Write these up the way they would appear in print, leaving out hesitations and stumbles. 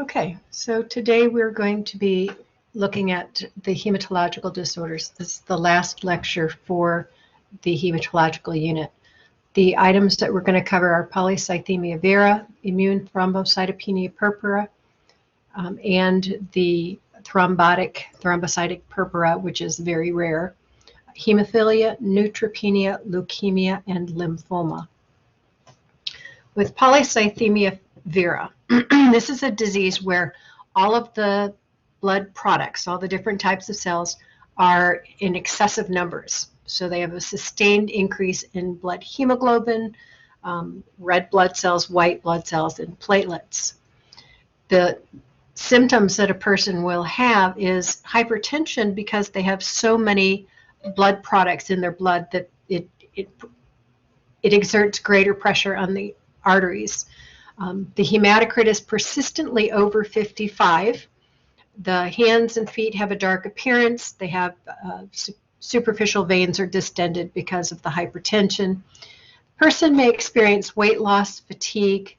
Okay, so today we're going to be looking at the hematological disorders. This is the last lecture for the hematological unit. The items that we're going to cover are polycythemia vera, immune thrombocytopenia purpura, and the thrombocytic purpura, which is very rare, hemophilia, neutropenia, leukemia, and lymphoma. With polycythemia vera, this is a disease where all of the blood products, all the different types of cells, are in excessive numbers. So they have a sustained increase in blood hemoglobin, red blood cells, white blood cells, and platelets. The symptoms that a person will have is hypertension because they have so many blood products in their blood that it exerts greater pressure on the arteries. The hematocrit is persistently over 55. The hands and feet have a dark appearance. They have superficial veins are distended because of the hypertension. Person may experience weight loss, fatigue,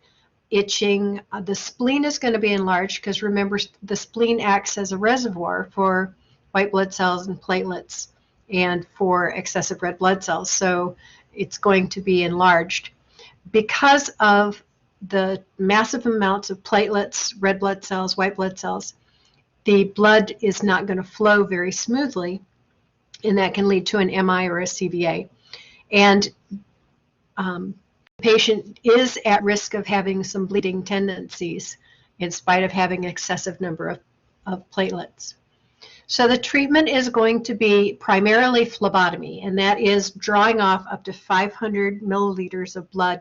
itching. The spleen is going to be enlarged because remember, the spleen acts as a reservoir for white blood cells and platelets and for excessive red blood cells. So it's going to be enlarged. Because of the massive amounts of platelets, red blood cells, white blood cells, the blood is not going to flow very smoothly, and that can lead to an MI or a CVA. And the patient is at risk of having some bleeding tendencies in spite of having an excessive number of platelets. So the treatment is going to be primarily phlebotomy, and that is drawing off up to 500 milliliters of blood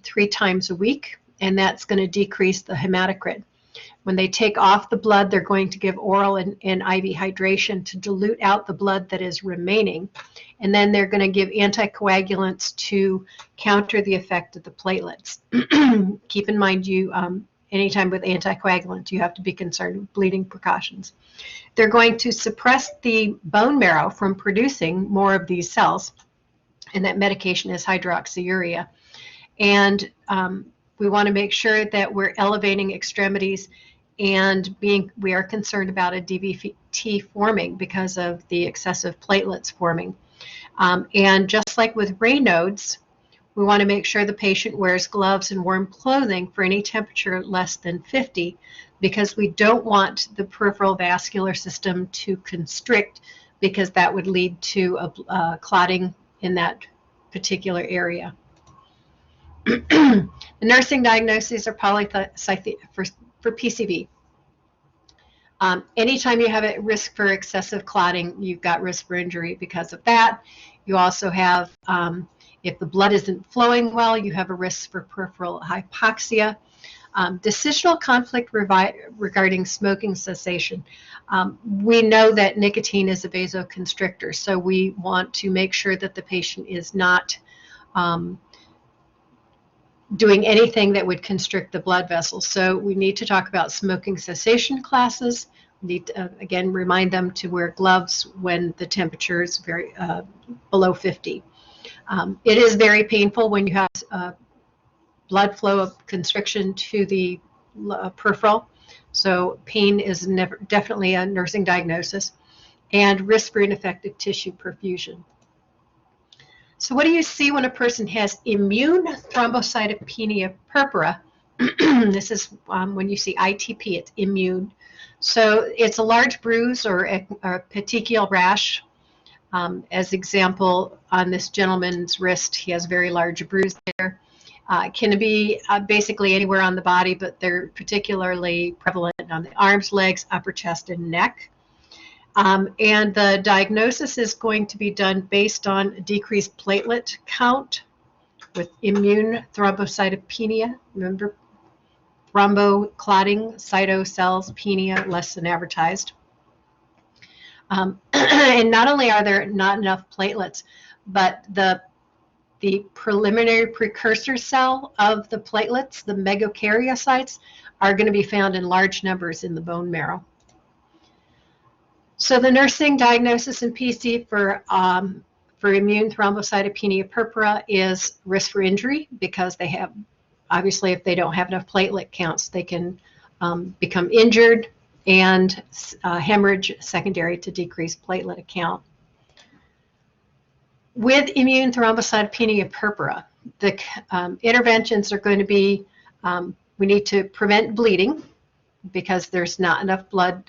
3 times a week, and that's going to decrease the hematocrit. When they take off the blood, they're going to give oral and IV hydration to dilute out the blood that is remaining, and then they're going to give anticoagulants to counter the effect of the platelets. Keep in mind, anytime with anticoagulants, you have to be concerned with bleeding precautions. They're going to suppress the bone marrow from producing more of these cells, and that medication is hydroxyurea. And we want to make sure that we're elevating extremities, and we are concerned about a DVT forming because of the excessive platelets forming. And just like with Raynaud's, we want to make sure the patient wears gloves and warm clothing for any temperature less than 50, because we don't want the peripheral vascular system to constrict, because that would lead to a clotting in that particular area. The nursing diagnoses are polycythemia for PCV. Anytime you have a risk for excessive clotting, you've got risk for injury because of that. You also have, if the blood isn't flowing well, you have a risk for peripheral hypoxia. Decisional conflict regarding smoking cessation. We know that nicotine is a vasoconstrictor, so we want to make sure that the patient is not doing anything that would constrict the blood vessels. So we need to talk about smoking cessation classes. We need to, again, remind them to wear gloves when the temperature is very below 50. It is very painful when you have blood flow of constriction to the peripheral. So pain is definitely a nursing diagnosis, and risk for ineffective tissue perfusion. So what do you see when a person has immune thrombocytopenia purpura? This is when you see ITP, it's immune. So it's a large bruise or a petechial rash. As example, on this gentleman's wrist, he has a very large bruise there. It can be basically anywhere on the body, but they're particularly prevalent on the arms, legs, upper chest, and neck. And the diagnosis is going to be done based on decreased platelet count with immune thrombocytopenia. Remember, thromboclotting, cytocells, penia, less than advertised. And not only are there not enough platelets, but the preliminary precursor cell of the platelets, the megakaryocytes, are going to be found in large numbers in the bone marrow. So the nursing diagnosis in PC for immune thrombocytopenia purpura is risk for injury, because they have, obviously, if they don't have enough platelet counts, they can become injured, and hemorrhage secondary to decreased platelet count. With immune thrombocytopenia purpura, the interventions are going to be, we need to prevent bleeding because there's not enough blood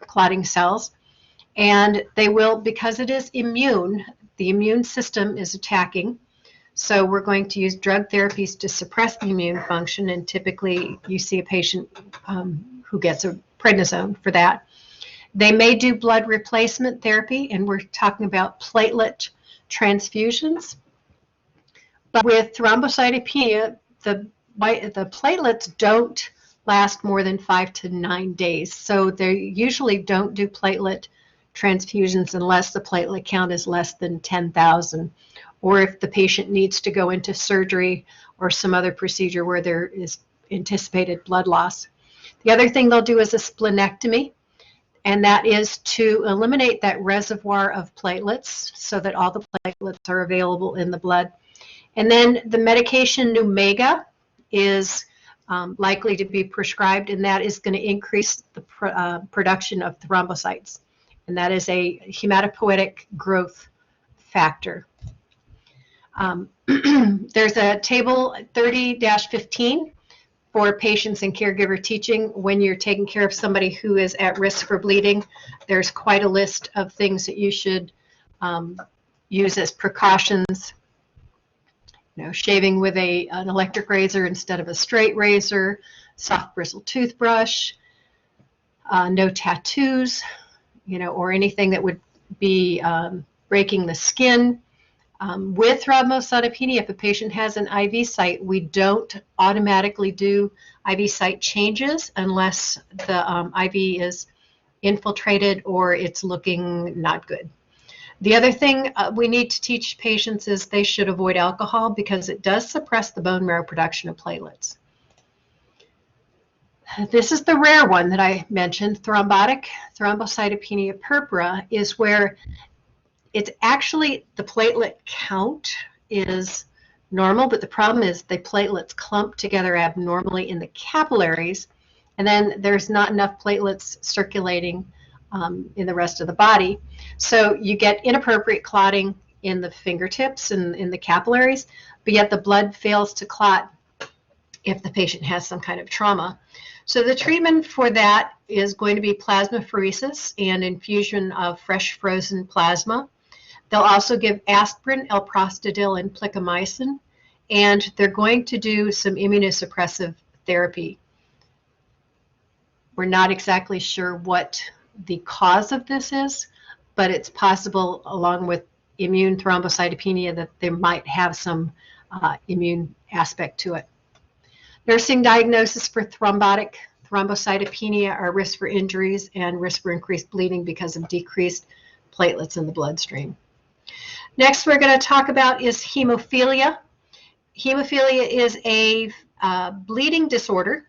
clotting cells. And they will, because it is immune, the immune system is attacking. So we're going to use drug therapies to suppress the immune function. And typically you see a patient who gets a prednisone for that. They may do blood replacement therapy, and we're talking about platelet transfusions. But with thrombocytopenia, the platelets don't last more than 5 to 9 days. So they usually don't do platelet transfusions unless the platelet count is less than 10,000, or if the patient needs to go into surgery or some other procedure where there is anticipated blood loss. The other thing they'll do is a splenectomy, and that is to eliminate that reservoir of platelets so that all the platelets are available in the blood. And then the medication Numega is likely to be prescribed, and that is going to increase the production of thrombocytes. And that is a hematopoietic growth factor. There's a table 30-15 for patients and caregiver teaching. When you're taking care of somebody who is at risk for bleeding, there's quite a list of things that you should use as precautions. You know, shaving with an electric razor instead of a straight razor, soft bristle toothbrush, no tattoos, you know, or anything that would be breaking the skin. With thrombocytopenia, if a patient has an IV site, we don't automatically do IV site changes unless the IV is infiltrated or it's looking not good. The other thing we need to teach patients is they should avoid alcohol because it does suppress the bone marrow production of platelets. This is the rare one that I mentioned. Thrombotic thrombocytopenia purpura is where it's actually the platelet count is normal, but the problem is the platelets clump together abnormally in the capillaries, and then there's not enough platelets circulating in the rest of the body. So you get inappropriate clotting in the fingertips and in the capillaries, but yet the blood fails to clot if the patient has some kind of trauma. So the treatment for that is going to be plasmapheresis and infusion of fresh frozen plasma. They'll also give aspirin, elprostadil, and plicamycin, and they're going to do some immunosuppressive therapy. We're not exactly sure what the cause of this is, but it's possible, along with immune thrombocytopenia, that there might have some immune aspect to it. Nursing diagnosis for thrombotic thrombocytopenia are risk for injuries and risk for increased bleeding because of decreased platelets in the bloodstream. Next, we're going to talk about is hemophilia. Hemophilia is a bleeding disorder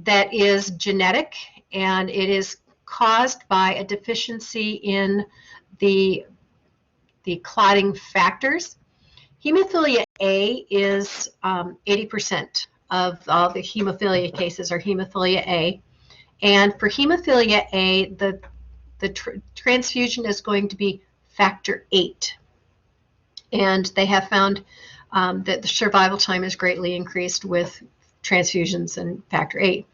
that is genetic, and it is caused by a deficiency in the clotting factors. Hemophilia A is 80% of all the hemophilia cases are hemophilia A. And for hemophilia A, the transfusion is going to be factor 8. And they have found that the survival time is greatly increased with transfusions and factor 8.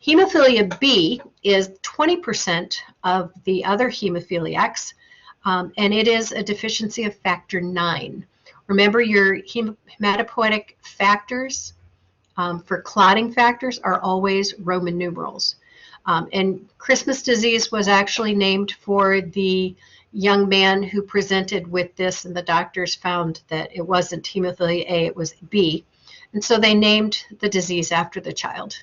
Hemophilia B is 20% of the other hemophiliacs, and it is a deficiency of factor 9. Remember, your hematopoietic factors for clotting factors are always Roman numerals. And Christmas disease was actually named for the young man who presented with this, and the doctors found that it wasn't hemophilia A, it was B. And so they named the disease after the child,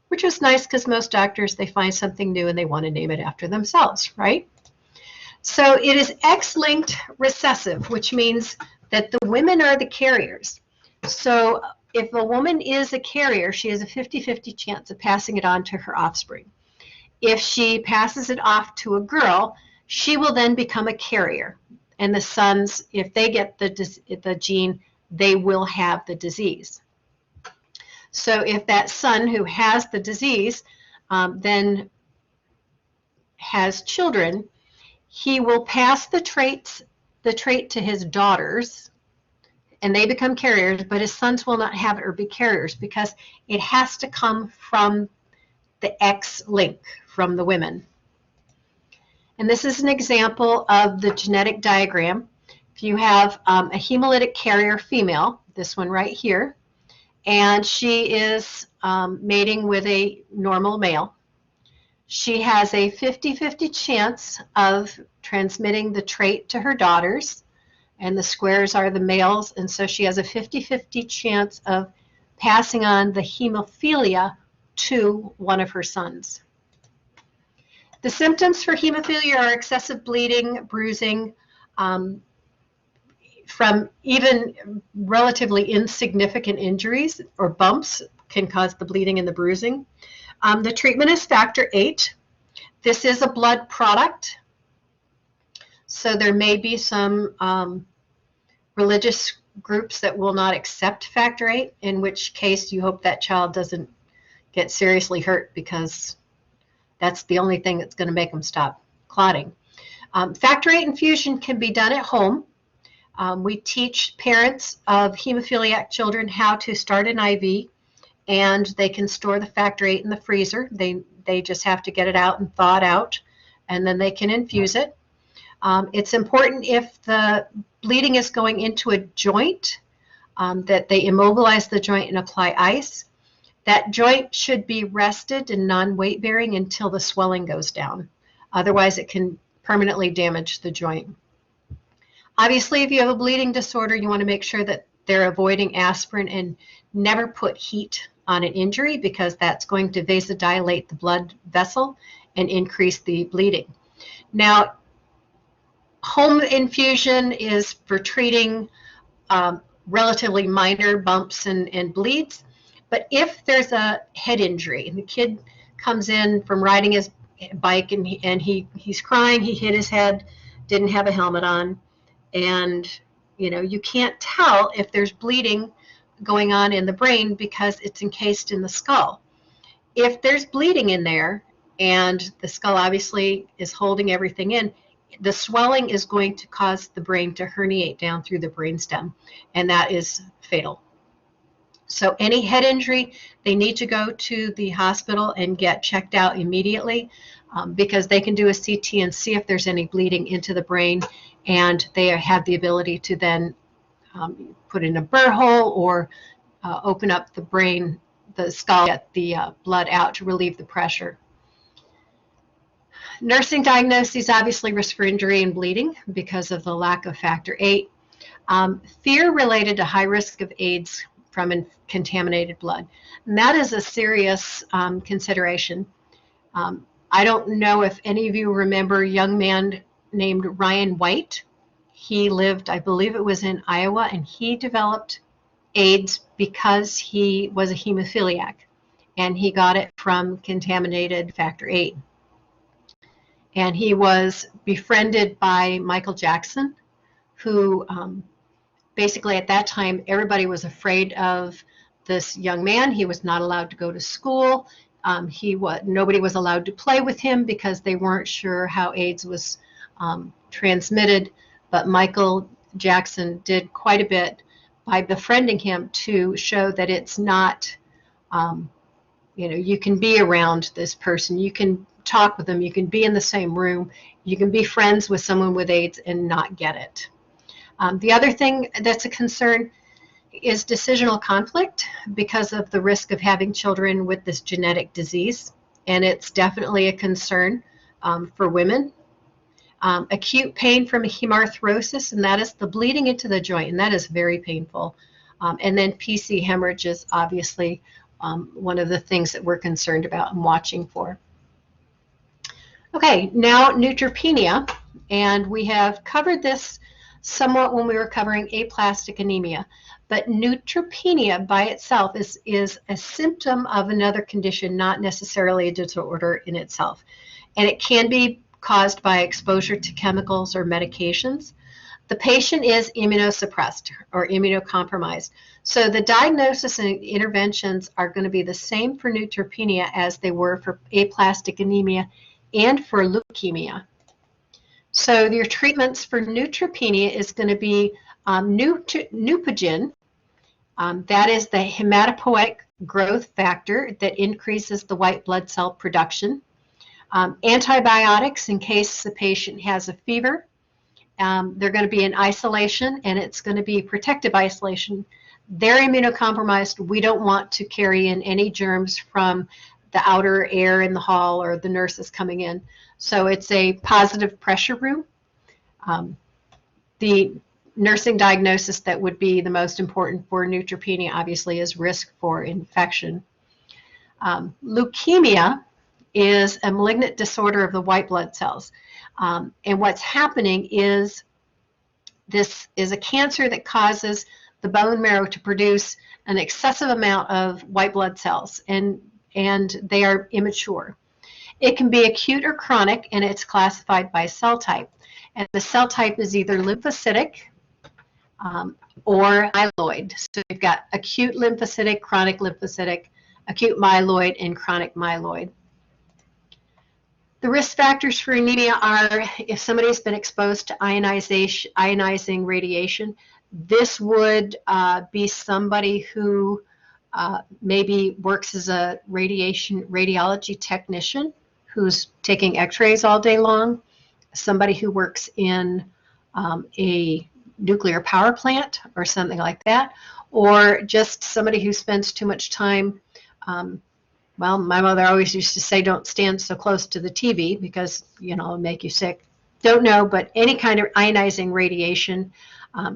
which was nice because most doctors, they find something new and they want to name it after themselves, right? So it is X-linked recessive, which means that the women are the carriers. So if a woman is a carrier, she has a 50-50 chance of passing it on to her offspring. If she passes it off to a girl, she will then become a carrier. And the sons, if they get the gene, they will have the disease. So if that son who has the disease then has children, he will pass the trait to his daughters, and they become carriers, but his sons will not have it or be carriers because it has to come from the X link, from the women. And this is an example of the genetic diagram. If you have a hemolytic carrier female, this one right here, and she is mating with a normal male, she has a 50-50 chance of transmitting the trait to her daughters, and the squares are the males, and so she has a 50-50 chance of passing on the hemophilia to one of her sons. The symptoms for hemophilia are excessive bleeding, bruising, from even relatively insignificant injuries or bumps can cause the bleeding and the bruising. The treatment is factor VIII. This is a blood product, so there may be some religious groups that will not accept factor VIII, in which case you hope that child doesn't get seriously hurt, because that's the only thing that's going to make them stop clotting. Factor VIII infusion can be done at home. We teach parents of hemophiliac children how to start an IV, and they can store the factor VIII in the freezer. They just have to get it out and thaw it out, and then they can infuse it. It's important, if the bleeding is going into a joint, that they immobilize the joint and apply ice. That joint should be rested and non-weight bearing until the swelling goes down. Otherwise, it can permanently damage the joint. Obviously, if you have a bleeding disorder, you want to make sure that they're avoiding aspirin and never put heat on an injury, because that's going to vasodilate the blood vessel and increase the bleeding. Now, home infusion is for treating relatively minor bumps and bleeds. But if there's a head injury and the kid comes in from riding his bike and he's crying, he hit his head, didn't have a helmet on, and you can't tell if there's bleeding going on in the brain because it's encased in the skull. If there's bleeding in there and the skull obviously is holding everything in, the swelling is going to cause the brain to herniate down through the brainstem, and that is fatal. So any head injury, they need to go to the hospital and get checked out immediately, because they can do a CT and see if there's any bleeding into the brain, and they have the ability to then put in a burr hole or open up the brain, the skull, get the blood out to relieve the pressure. Nursing diagnoses obviously risk for injury and bleeding because of the lack of factor VIII. Fear related to high risk of AIDS from contaminated blood. And that is a serious consideration. I don't know if any of you remember a young man named Ryan White. He lived, I believe it was in Iowa, and he developed AIDS because he was a hemophiliac, and he got it from contaminated factor VIII. And he was befriended by Michael Jackson, who basically at that time everybody was afraid of this young man. He was not allowed to go to school. Nobody was allowed to play with him because they weren't sure how AIDS was transmitted. But Michael Jackson did quite a bit by befriending him to show that it's not, you can be around this person, you can talk with them, you can be in the same room, you can be friends with someone with AIDS and not get it. The other thing that's a concern is decisional conflict because of the risk of having children with this genetic disease, and it's definitely a concern for women. Acute pain from hemarthrosis, and that is the bleeding into the joint, and that is very painful. And then PC hemorrhage is obviously one of the things that we're concerned about and watching for. Okay, now neutropenia, and we have covered this somewhat when we were covering aplastic anemia, but neutropenia by itself is a symptom of another condition, not necessarily a disorder in itself, and it can be caused by exposure to chemicals or medications. The patient is immunosuppressed or immunocompromised. So the diagnosis and interventions are going to be the same for neutropenia as they were for aplastic anemia and for leukemia. So your treatments for neutropenia is going to be Neupogen. That is the hematopoietic growth factor that increases the white blood cell production. Antibiotics in case the patient has a fever. They're going to be in isolation, and it's going to be protective isolation. They're immunocompromised. We don't want to carry in any germs from the outer air in the hall or the nurses coming in. So it's a positive pressure room. The nursing diagnosis that would be the most important for neutropenia, obviously, is risk for infection. Leukemia is a malignant disorder of the white blood cells. And what's happening is this is a cancer that causes the bone marrow to produce an excessive amount of white blood cells, and they are immature. It can be acute or chronic, and it's classified by cell type. And the cell type is either lymphocytic or myeloid. So we've got acute lymphocytic, chronic lymphocytic, acute myeloid, and chronic myeloid. The risk factors for anemia are if somebody's been exposed to ionizing radiation. This would be somebody who maybe works as a radiology technician who's taking x-rays all day long, somebody who works in a nuclear power plant or something like that, or just somebody who spends too much time. Well, my mother always used to say, don't stand so close to the TV because, it'll make you sick. Don't know, but any kind of ionizing radiation,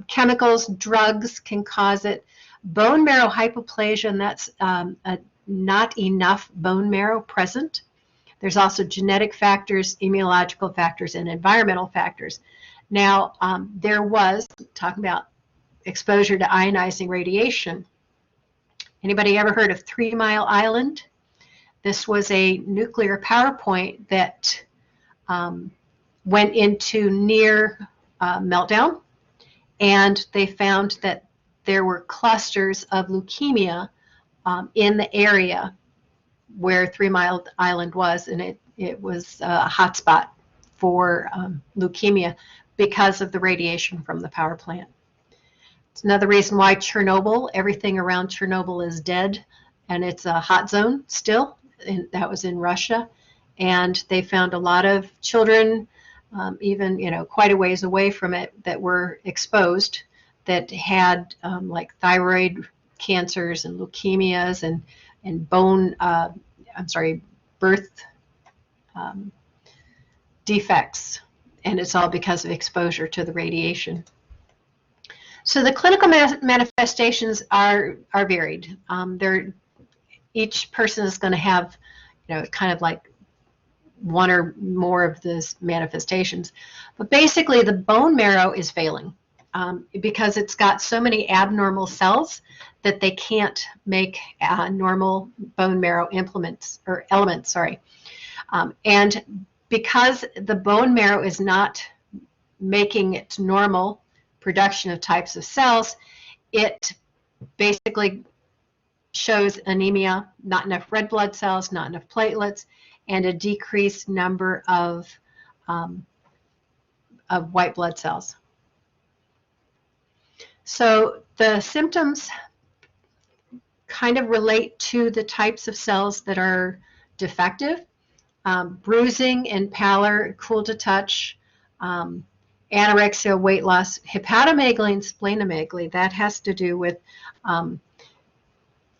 chemicals, drugs can cause it. Bone marrow hypoplasia, and that's not enough bone marrow present. There's also genetic factors, immunological factors, and environmental factors. Now, there was, talking about exposure to ionizing radiation. Anybody ever heard of 3 Mile Island? This was a nuclear power plant that went into near meltdown, and they found that there were clusters of leukemia in the area where 3 Mile Island was, and it was a hotspot for leukemia because of the radiation from the power plant. It's another reason why Chernobyl, everything around Chernobyl is dead, and it's a hot zone still. And that was in Russia, and they found a lot of children, even quite a ways away from it, that were exposed, that had like thyroid cancers and leukemias and bone, birth defects, and it's all because of exposure to the radiation. So the clinical manifestations are varied. Each person is going to have, kind of like one or more of these manifestations. But basically, the bone marrow is failing because it's got so many abnormal cells that they can't make normal bone marrow elements. And because the bone marrow is not making its normal production of types of cells, it basically shows anemia, not enough red blood cells, not enough platelets, and a decreased number of white blood cells. So the symptoms kind of relate to the types of cells that are defective. Bruising and pallor, cool to touch, anorexia, weight loss, hepatomegaly and splenomegaly. That has to do with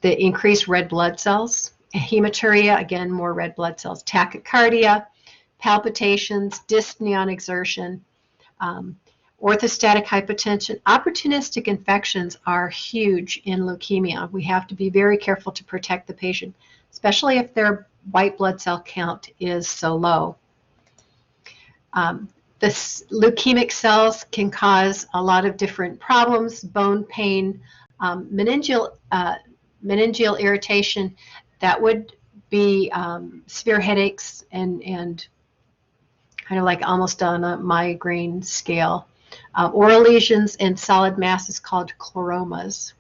the increased red blood cells. Hematuria, again, more red blood cells. Tachycardia, palpitations, dyspnea on exertion, orthostatic hypotension. Opportunistic infections are huge in leukemia. We have to be very careful to protect the patient, especially if their white blood cell count is so low. The leukemic cells can cause a lot of different problems: bone pain, meningeal irritation. That would be severe headaches and kind of like almost on a migraine scale. Oral lesions and solid masses called chloromas.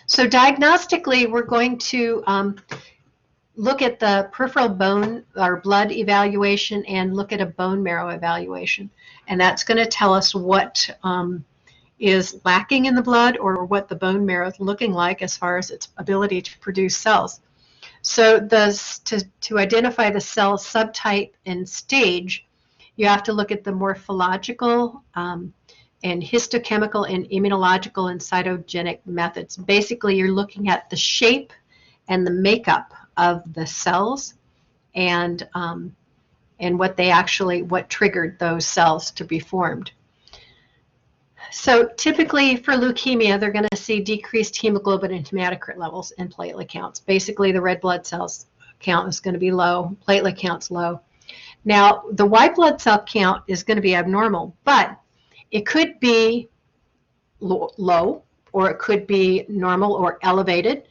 So diagnostically, we're going to look at the peripheral bone or blood evaluation and look at a bone marrow evaluation. And that's going to tell us what is lacking in the blood or what the bone marrow is looking like as far as its ability to produce cells. So to identify the cell subtype and stage, you have to look at the morphological and histochemical and immunological and cytogenic methods. Basically, you're looking at the shape and the makeup of the cells and what triggered those cells to be formed. So typically for leukemia, they're going to see decreased hemoglobin and hematocrit levels and platelet counts. Basically, the red blood cells count is going to be low, platelet count's low. Now, the white blood cell count is going to be abnormal, but it could be low, or it could be normal or elevated,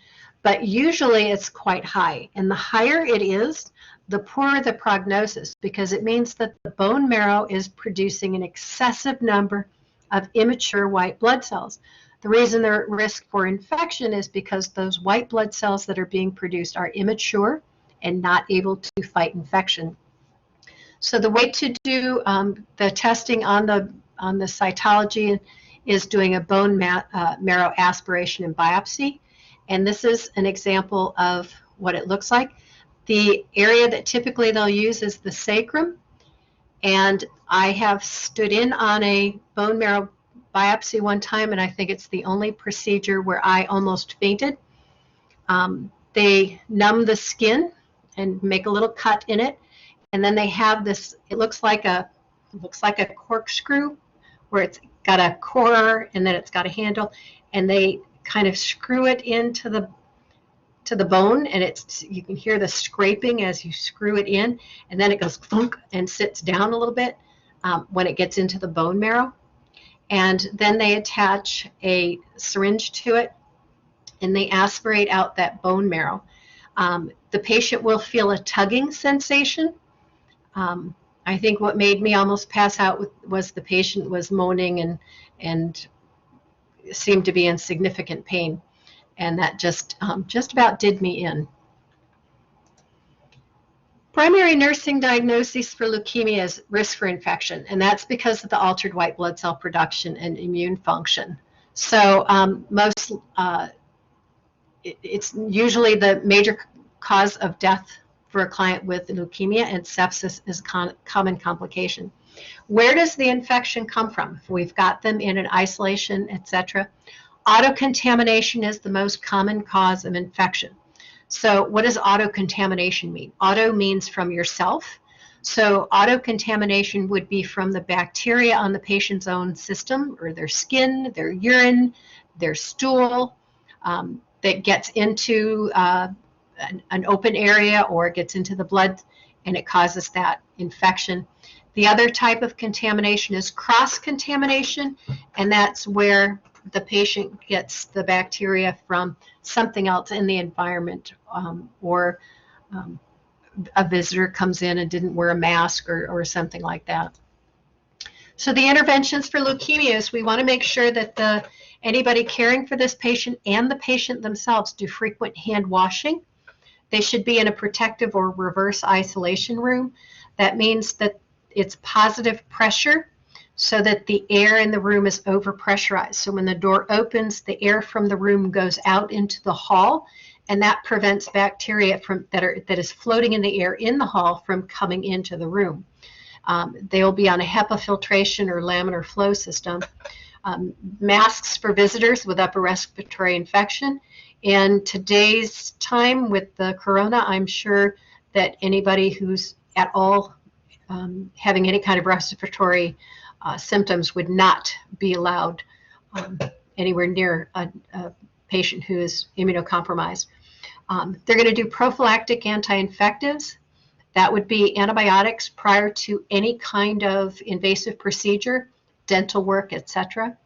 but usually it's quite high. And the higher it is, the poorer the prognosis, because it means that the bone marrow is producing an excessive number of immature white blood cells. The reason they're at risk for infection is because those white blood cells that are being produced are immature and not able to fight infection. So the way to do the testing on the cytology is doing a bone marrow aspiration and biopsy. And this is an example of what it looks like. The area that typically they'll use is the sacrum. And I have stood in on a bone marrow biopsy one time, and I think it's the only procedure where I almost fainted. They numb the skin and make a little cut in it, and then they have this. It looks like a corkscrew, where it's got a core and then it's got a handle, and they kind of screw it into the bone, and you can hear the scraping as you screw it in, and then it goes thunk and sits down a little bit when it gets into the bone marrow. And then they attach a syringe to it and they aspirate out that bone marrow. The patient will feel a tugging sensation. I think what made me almost pass out was the patient was moaning and seemed to be in significant pain. And that just about did me in. Primary nursing diagnosis for leukemia is risk for infection, and that's because of the altered white blood cell production and immune function. So it's usually the major cause of death for a client with leukemia, and sepsis is a common complication. Where does the infection come from? We've got them in an isolation, etc. Auto-contamination is the most common cause of infection. So what does auto-contamination mean? Auto means from yourself. So auto-contamination would be from the bacteria on the patient's own system, or their skin, their urine, their stool, that gets into an open area or gets into the blood, and it causes that infection. The other type of contamination is cross-contamination, and that's where the patient gets the bacteria from something else in the environment, or a visitor comes in and didn't wear a mask or something like that. So the interventions for leukemia is we want to make sure that anybody caring for this patient and the patient themselves do frequent hand washing. They should be in a protective or reverse isolation room. That means that it's positive pressure, so that the air in the room is overpressurized. So when the door opens, the air from the room goes out into the hall, and that prevents bacteria that is floating in the air in the hall from coming into the room. They will be on a HEPA filtration or laminar flow system. Masks for visitors with upper respiratory infection. In today's time with the corona, I'm sure that anybody who's at all having any kind of respiratory symptoms would not be allowed anywhere near a patient who is immunocompromised. They're going to do prophylactic anti-infectives. That would be antibiotics prior to any kind of invasive procedure, dental work, etc.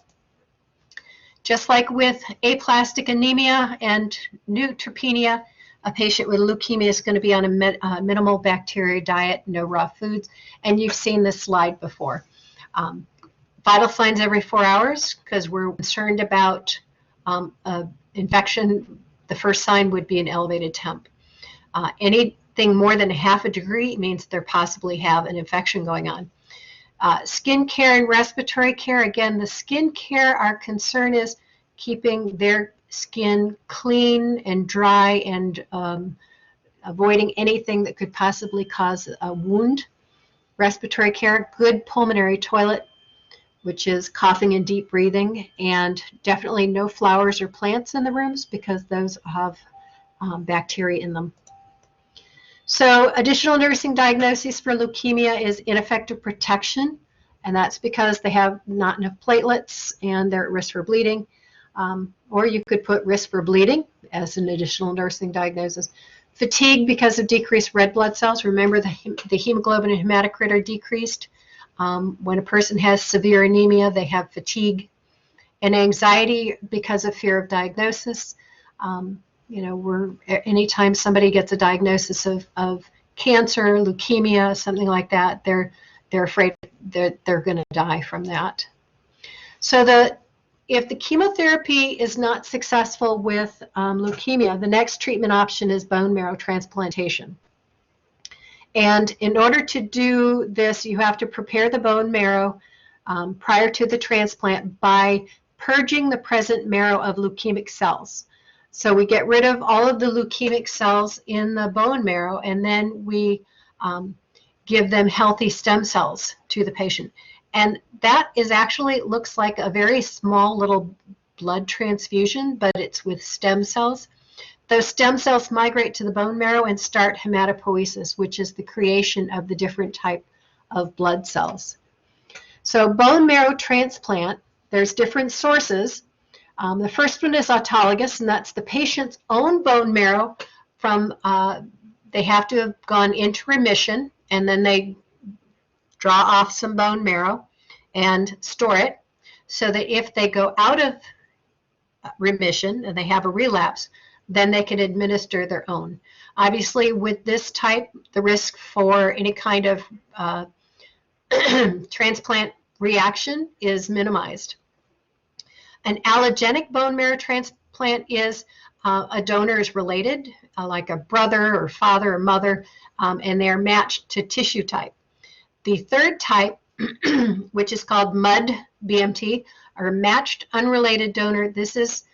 Just like with aplastic anemia and neutropenia, a patient with leukemia is going to be on a minimal bacteria diet, no raw foods, and you've seen this slide before. Vital signs every 4 hours because we're concerned about infection. The first sign would be an elevated temp. Anything more than 1/2 a degree means they possibly have an infection going on. Skin care and respiratory care. Again, the skin care, our concern is keeping their skin clean and dry and avoiding anything that could possibly cause a wound. Respiratory care, good pulmonary toilet, which is coughing and deep breathing, and definitely no flowers or plants in the rooms because those have bacteria in them. So additional nursing diagnoses for leukemia is ineffective protection, and that's because they have not enough platelets and they're at risk for bleeding. Or you could put risk for bleeding as an additional nursing diagnosis. Fatigue because of decreased red blood cells. Remember, the hemoglobin and hematocrit are decreased. When a person has severe anemia, they have fatigue. And anxiety because of fear of diagnosis. Anytime somebody gets a diagnosis of cancer, leukemia, something like that, they're afraid that they're going to die from that. So if the chemotherapy is not successful with leukemia, the next treatment option is bone marrow transplantation. And in order to do this, you have to prepare the bone marrow prior to the transplant by purging the present marrow of leukemic cells. So we get rid of all of the leukemic cells in the bone marrow, and then we give them healthy stem cells to the patient. And that looks like a very small little blood transfusion, but it's with stem cells. Those stem cells migrate to the bone marrow and start hematopoiesis, which is the creation of the different type of blood cells. So bone marrow transplant, there's different sources. The first one is autologous, and that's the patient's own bone marrow from, they have to have gone into remission, and then they draw off some bone marrow and store it so that if they go out of remission and they have a relapse, then they can administer their own. Obviously, with this type, the risk for any kind of transplant reaction is minimized. An allogenic bone marrow transplant is a donor is related, like a brother or father or mother, and they're matched to tissue type. The third type, which is called MUD BMT, or matched unrelated donor. This is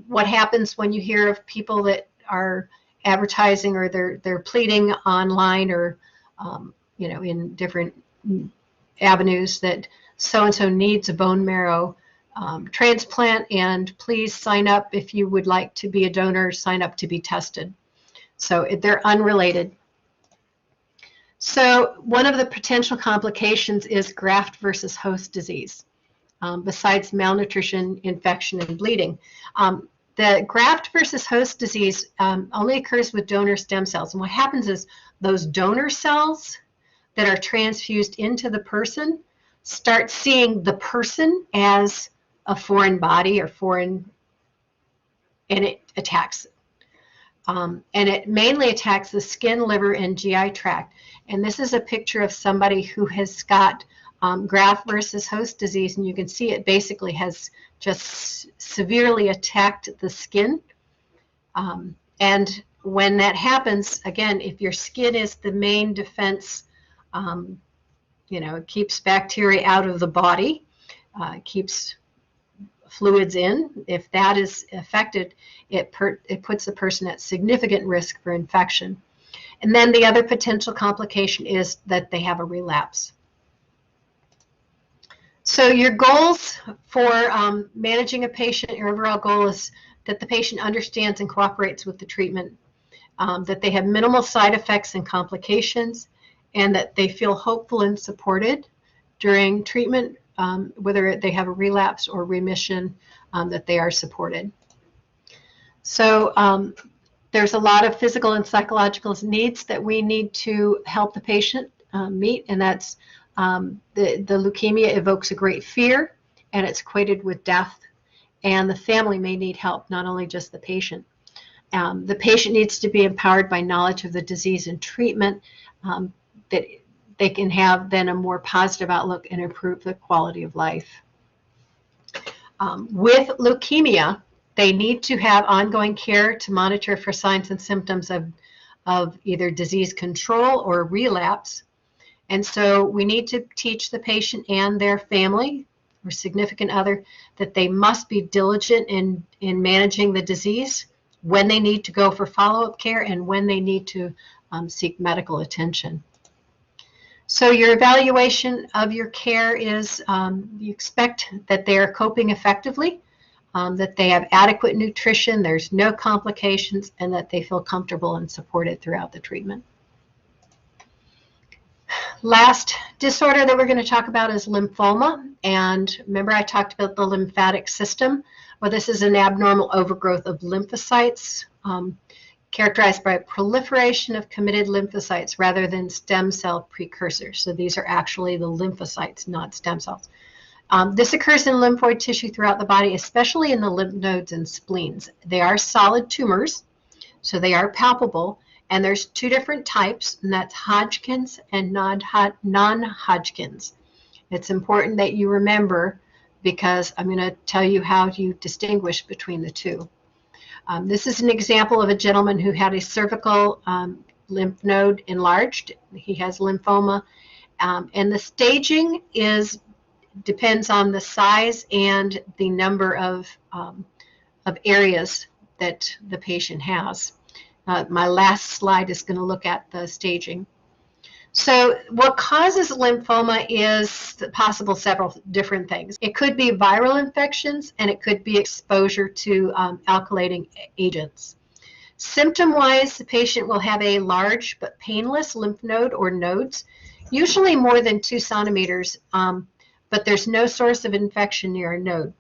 what happens when you hear of people that are advertising or they're pleading online or in different avenues that so-and-so needs a bone marrow transplant, and please sign up if you would like to be a donor, sign up to be tested. So they're unrelated. So one of the potential complications is graft versus host disease, besides malnutrition, infection, and bleeding. The graft versus host disease only occurs with donor stem cells. And what happens is those donor cells that are transfused into the person start seeing the person as a foreign body or foreign, and it attacks it. And it mainly attacks the skin, liver, and GI tract. And this is a picture of somebody who has got graft versus host disease, and you can see it basically has just severely attacked the skin. And when that happens, again, if your skin is the main defense, it keeps bacteria out of the body, keeps fluids in. If that is affected, it puts the person at significant risk for infection. And then the other potential complication is that they have a relapse. So your goals for managing a patient, your overall goal is that the patient understands and cooperates with the treatment, that they have minimal side effects and complications, and that they feel hopeful and supported during treatment, whether they have a relapse or remission, that they are supported. So there's a lot of physical and psychological needs that we need to help the patient meet, and that's the leukemia evokes a great fear, and it's equated with death, and the family may need help, not only just the patient. The patient needs to be empowered by knowledge of the disease and treatment, that they can have then a more positive outlook and improve the quality of life. With leukemia, they need to have ongoing care to monitor for signs and symptoms of either disease control or relapse. And so we need to teach the patient and their family or significant other that they must be diligent in managing the disease, when they need to go for follow-up care, and when they need to seek medical attention. So your evaluation of your care is you expect that they are coping effectively, that they have adequate nutrition, there's no complications, and that they feel comfortable and supported throughout the treatment. Last disorder that we're going to talk about is lymphoma. And remember I talked about the lymphatic system? Well, this is an abnormal overgrowth of lymphocytes, characterized by proliferation of committed lymphocytes rather than stem cell precursors. So these are actually the lymphocytes, not stem cells. This occurs in lymphoid tissue throughout the body, especially in the lymph nodes and spleens. They are solid tumors, so they are palpable, and there's two different types, and that's Hodgkin's and non-Hodgkin's. It's important that you remember, because I'm going to tell you how you distinguish between the two. This is an example of a gentleman who had a cervical lymph node enlarged. He has lymphoma, and the staging depends on the size and the number of areas that the patient has. My last slide is going to look at the staging. So what causes lymphoma is possible several different things. It could be viral infections, and it could be exposure to alkylating agents. Symptom-wise, the patient will have a large but painless lymph node or nodes, usually more than 2 centimeters, but there's no source of infection near a node.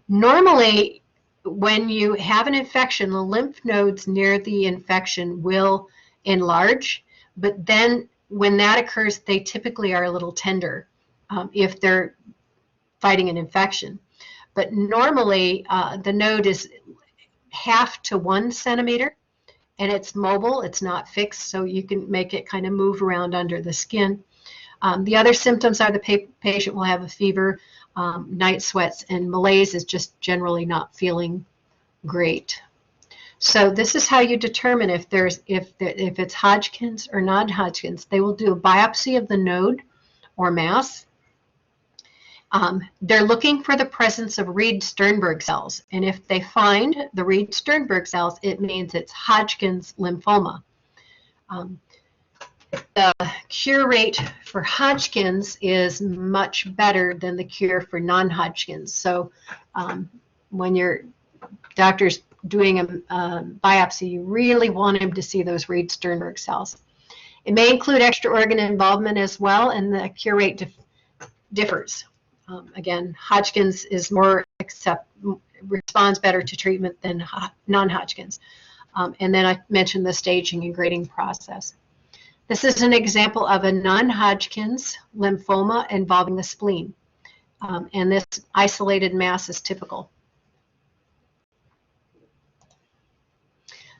Normally, when you have an infection, the lymph nodes near the infection will enlarge. But then when that occurs, they typically are a little tender if they're fighting an infection. But normally the node is 0.5 to 1 centimeter, and it's mobile, it's not fixed, so you can make it kind of move around under the skin. The other symptoms are the patient will have a fever, night sweats, and malaise is just generally not feeling great. So this is how you determine if it's Hodgkin's or non-Hodgkin's. They will do a biopsy of the node or mass. They're looking for the presence of Reed-Sternberg cells, and if they find the Reed-Sternberg cells, it means it's Hodgkin's lymphoma. The cure rate for Hodgkin's is much better than the cure for non-Hodgkin's. So when your doctor's doing a biopsy, you really want him to see those Reed-Sternberg cells. It may include extra organ involvement as well, and the cure rate differs. Again, Hodgkin's is responds better to treatment than non-Hodgkin's. And then I mentioned the staging and grading process. This is an example of a non-Hodgkin's lymphoma involving the spleen, and this isolated mass is typical.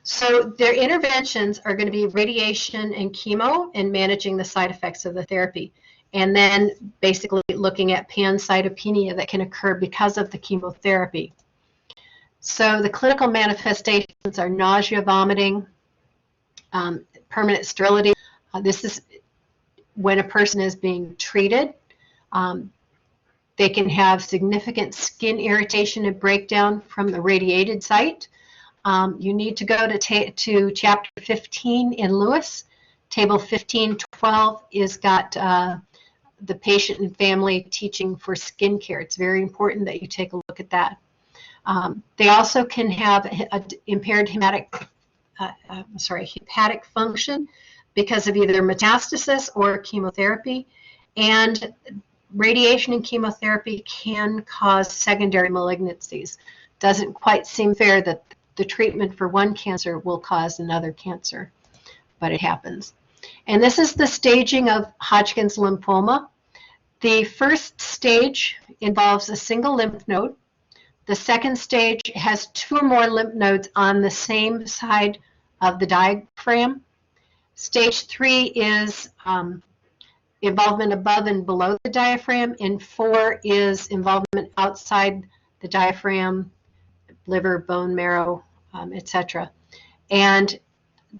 So their interventions are going to be radiation and chemo and managing the side effects of the therapy. And then basically looking at pancytopenia that can occur because of the chemotherapy. So the clinical manifestations are nausea, vomiting, permanent sterility. This is when a person is being treated. They can have significant skin irritation and breakdown from the radiated site. You need to go to chapter 15 in Lewis. Table 1512 is got the patient and family teaching for skin care. It's very important that you take a look at that. They also can have impaired hepatic function because of either metastasis or chemotherapy, and radiation and chemotherapy can cause secondary malignancies. Doesn't quite seem fair that the treatment for one cancer will cause another cancer, but it happens. And this is the staging of Hodgkin's lymphoma. The first stage involves a single lymph node. The second stage has 2 or more lymph nodes on the same side of the diaphragm. Stage 3 is involvement above and below the diaphragm, and 4 is involvement outside the diaphragm, liver, bone marrow, etc. And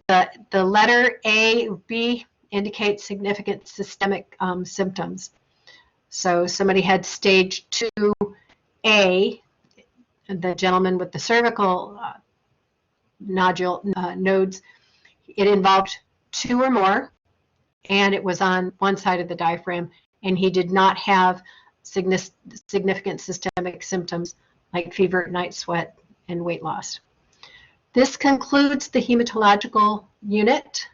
the letter A, B indicates significant systemic symptoms. So somebody had stage 2A, the gentleman with the cervical nodule nodes. It involved 2 or more, and it was on one side of the diaphragm, and he did not have significant systemic symptoms like fever, night sweat, and weight loss. This concludes the hematological unit.